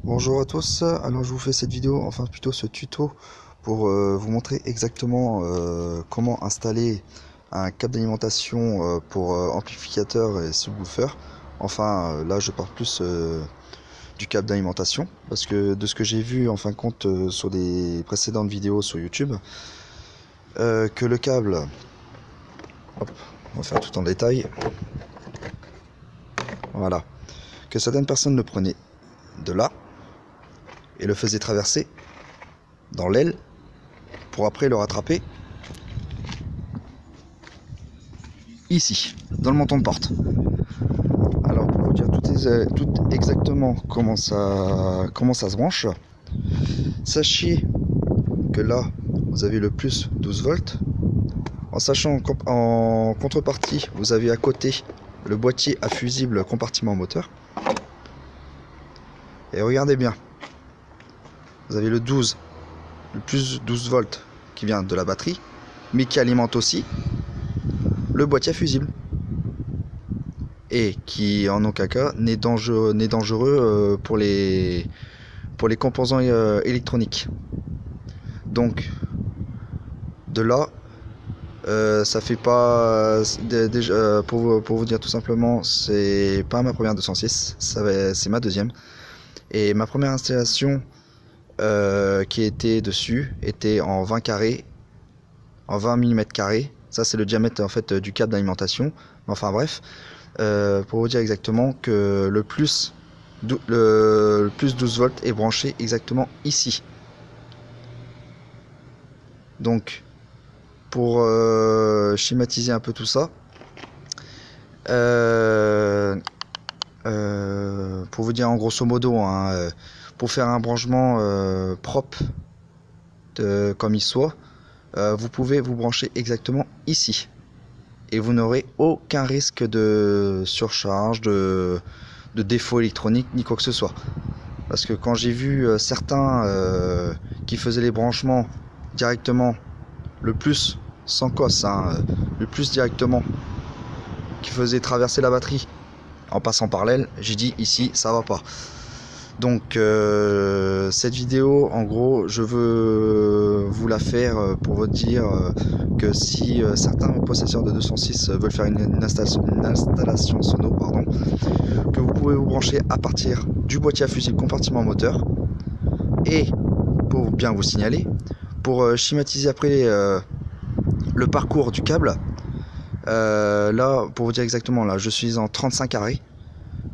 Bonjour à tous, alors je vous fais cette vidéo, enfin plutôt ce tuto pour vous montrer exactement comment installer un câble d'alimentation pour amplificateur et subwoofer. Enfin là je parle plus du câble d'alimentation parce que de ce que j'ai vu en fin de compte sur des précédentes vidéos sur YouTube, que le câble, hop, on va faire tout en détail, voilà, que certaines personnes le prenaient de là et le faisaient traverser dans l'aile pour après le rattraper ici, dans le menton de porte. Alors pour vous dire tout exactement comment ça se branche, sachez que là vous avez le plus 12 volts, en sachant qu'en contrepartie vous avez à côté le boîtier à fusible compartiment moteur. Et regardez bien, vous avez le plus 12 volts qui vient de la batterie, mais qui alimente aussi le boîtier à fusible. Et qui en aucun cas n'est dangereux pour les composants électroniques. Donc de là, ça fait pas déjà pour vous dire tout simplement, c'est pas ma première 206, c'est ma deuxième. Et ma première installation qui était dessus était en 20 carrés, en 20 mm carrés. Ça c'est le diamètre en fait du câble d'alimentation. Enfin bref, pour vous dire exactement que le plus 12 volts est branché exactement ici. Donc pour schématiser un peu tout ça, pour vous dire en grosso modo, hein, pour faire un branchement propre comme il soit, vous pouvez vous brancher exactement ici et vous n'aurez aucun risque de surcharge, de défaut électronique ni quoi que ce soit. Parce que quand j'ai vu certains qui faisaient les branchements directement, le plus sans cosse, hein, le plus directement, qui faisait traverser la batterie en passant par l'aile, j'ai dit ici ça va pas. Donc cette vidéo en gros je veux vous la faire pour vous dire que si certains possesseurs de 206 veulent faire une installation sono, pardon, que vous pouvez vous brancher à partir du boîtier à fusible compartiment moteur. Et pour bien vous signaler, pour schématiser après le parcours du câble, là pour vous dire exactement, là je suis en 35 carrés.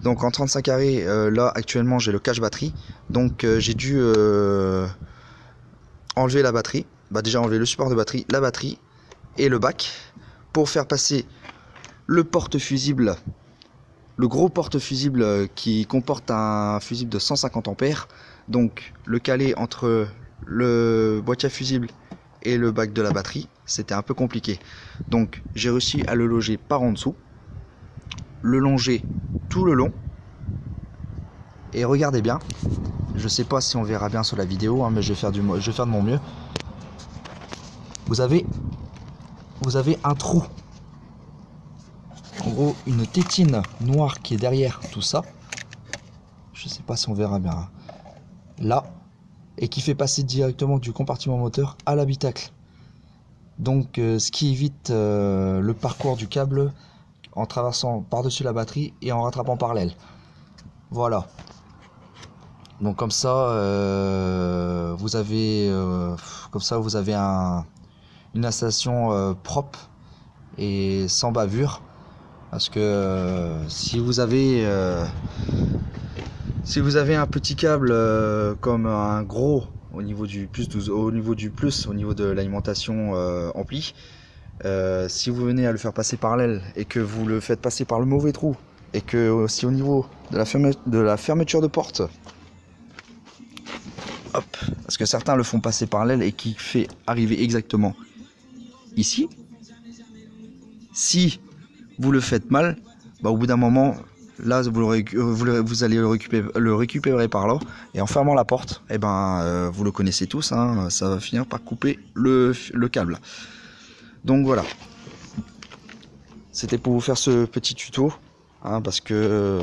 Donc en 35 carrés, là actuellement j'ai le cache batterie, donc j'ai dû enlever la batterie, déjà enlever le support de batterie, la batterie et le bac pour faire passer le porte-fusible, le gros porte-fusible qui comporte un fusible de 150 ampères, donc le caler entre le boîtier à fusible et le bac de la batterie, c'était un peu compliqué. Donc j'ai réussi à le loger par en dessous, le longer tout le long. Et regardez bien, je sais pas si on verra bien sur la vidéo, hein, mais je vais faire de mon mieux. Vous avez un trou, en gros une tétine noire qui est derrière tout ça. Je sais pas si on verra bien, hein. Là, et qui fait passer directement du compartiment moteur à l'habitacle. Donc ce qui évite le parcours du câble en traversant par-dessus la batterie et en rattrapant par l'aile. Voilà. Donc comme ça, vous avez une installation propre et sans bavure. Parce que si vous avez un petit câble comme un gros au niveau du au niveau de l'alimentation ampli, si vous venez à le faire passer par l'aile et que vous le faites passer par le mauvais trou, et que aussi au niveau de la fermeture de porte, hop, parce que certains le font passer par l'aile et qui fait arriver exactement ici, si vous le faites mal, au bout d'un moment, là vous allez le récupérer par là, et en fermant la porte, vous le connaissez tous, hein, ça va finir par couper le câble. Donc voilà, c'était pour vous faire ce petit tuto, hein, parce que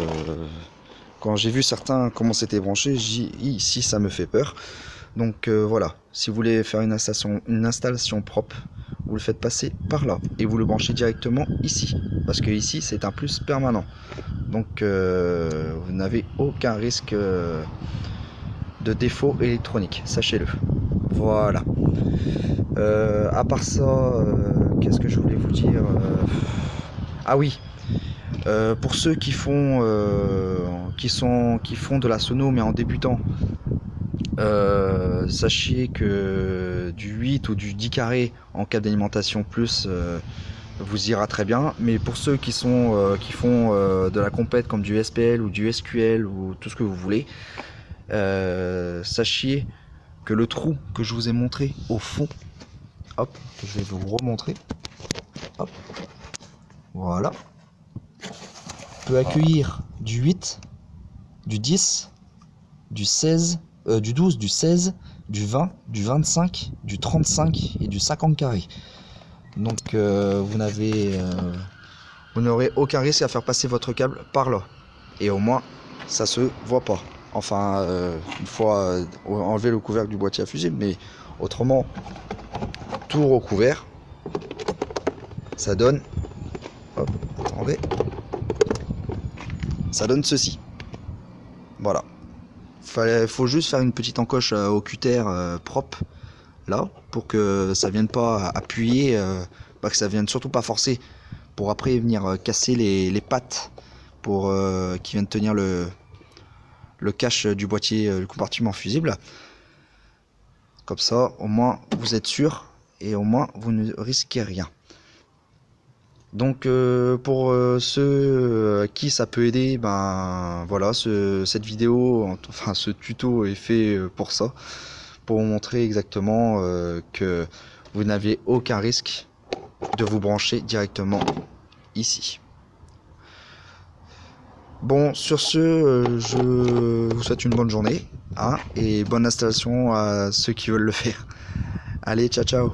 Quand j'ai vu certains comment c'était branché, j'ai dit ici ça me fait peur. Donc voilà, si vous voulez faire une installation propre, vous le faites passer par là et vous le branchez directement ici, parce que ici c'est un plus permanent. Donc vous n'avez aucun risque de défaut électronique, sachez-le. Voilà. À part ça, qu'est-ce que je voulais vous dire Ah oui, pour ceux qui font de la sono mais en débutant, sachez que du 8 ou du 10 carré en câble d'alimentation plus vous ira très bien, mais pour ceux qui font de la compète comme du SPL ou du SQL ou tout ce que vous voulez, sachez que le trou que je vous ai montré au fond, hop, je vais vous remontrer, hop, voilà, peut accueillir du 8, du 10, du 16, du 12, du 16, du 20, du 25, du 35 et du 50 carré. Donc vous n'aurez aucun risque à faire passer votre câble par là. Et au moins, ça se voit pas. Enfin, une fois enlevé le couvercle du boîtier à fusible, mais autrement, tout recouvert, ça donne, hop, attendez, ça donne ceci. Voilà. Faut juste faire une petite encoche au cutter propre là pour que ça vienne pas appuyer, que ça vienne surtout pas forcer pour après venir casser les pattes pour qui viennent tenir le cache du boîtier, le compartiment fusible. Comme ça, au moins vous êtes sûr et au moins vous ne risquez rien. Donc pour ceux à qui ça peut aider, ben voilà, cette vidéo, enfin ce tuto est fait pour ça, pour vous montrer exactement que vous n'avez aucun risque de vous brancher directement ici. Bon, sur ce, je vous souhaite une bonne journée, hein, et bonne installation à ceux qui veulent le faire. Allez, ciao ciao.